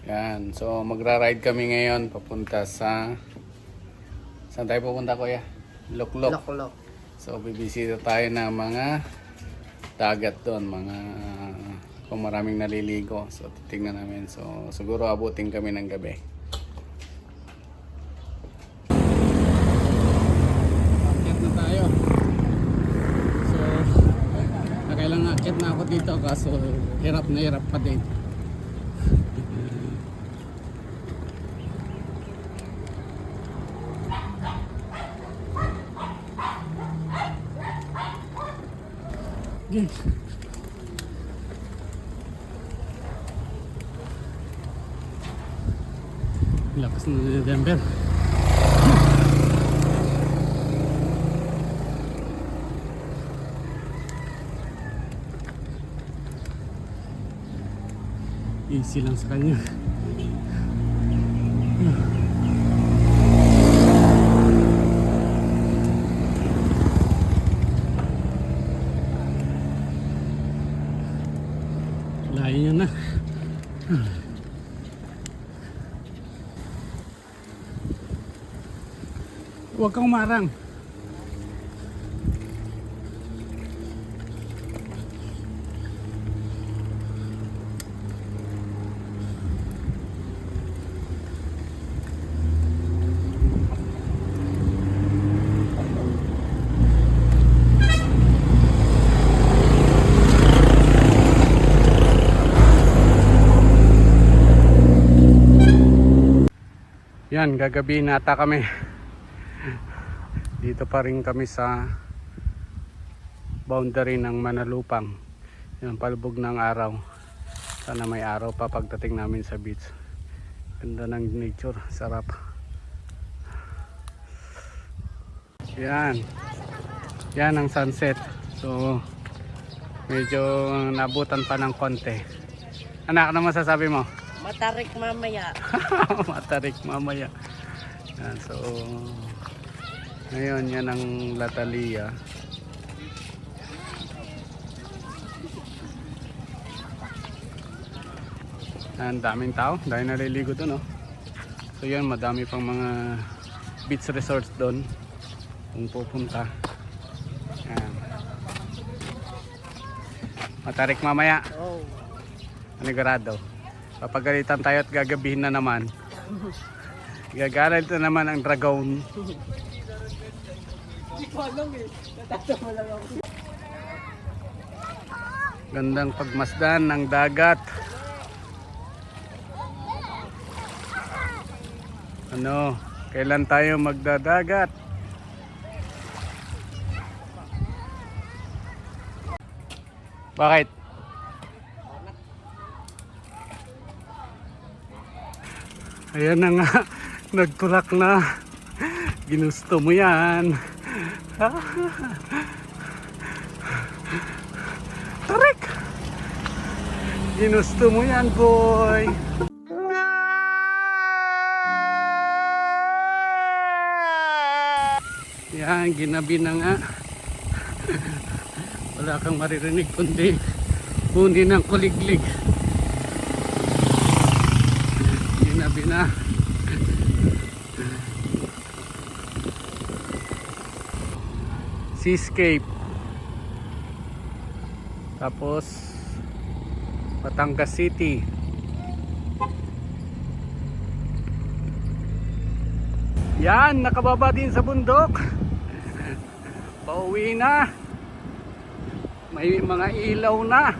Yan. So magra-ride kami ngayon papunta sa... Saan tayo pupunta, kuya? Luklok. Loklok. So bibisita tayo ng mga dagat doon, mga kung maraming naliligo. So titingnan namin. So siguro abutin kami ng gabi. Akyat na tayo. So nakailang akyat na ako dito kaso hirap na hirap pa din. Yes. Lakas na ni Denver. Easy lang sa kanya. Layo niya na. Huwag kang marang. Yan, gagabi nata kami. Dito pa rin kami sa boundary ng Manalupang. Yan, palubog ng araw. Sana may araw pa pagdating namin sa beach. Ganda ng nature, sarap. Yan. Yan ang sunset. So, medyo nabutan pa ng konti. Anak, ano masasabi mo? Matarik mamaya. Matarik mamaya. Yan, so ngayon yan ang Latalia. Ang daming tao dahil naliligo doon, oh. So yan, madami pang mga beach resorts doon kung pupunta. Yan. Matarik mamaya. Oh. Panigurado. Papagalitan tayo at gagabihin na naman. Gagalit na naman ang dragon. Gandang pagmasdan ng dagat. Ano, kailan tayo magdadagat? Bakit? Ayan na nga, nagturak na. Ginusto mo yan. Tarik! Ginusto mo yan, boy. Yan, ginabi na nga. Wala kang maririnig kundi huni ng kuliglig. Ginabi na. Seascape. Tapos Batangas City. Yan, nakababa din sa bundok. Pauwi na. May mga ilaw na.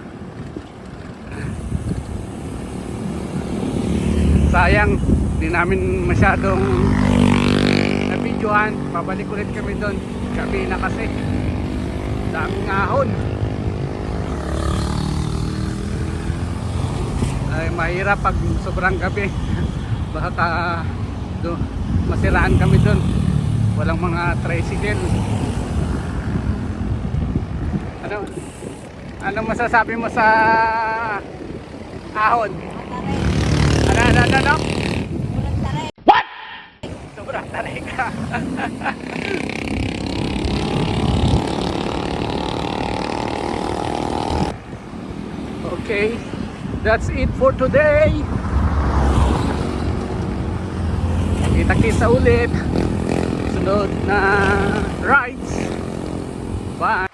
Sayang, di namin masyadong nabidyohan. Pabalik ulit kami doon. Gabi na kasi. Daming ahon. Ay, mahirap pag sobrang gabi. Baka masiraan kami doon. Walang mga tricycle. Ano masasabi mo sa ahon? Ano? What? Sobrang tarik ka. Okay, that's it for today. Kita-kita ulit. Sunod na rides. Bye!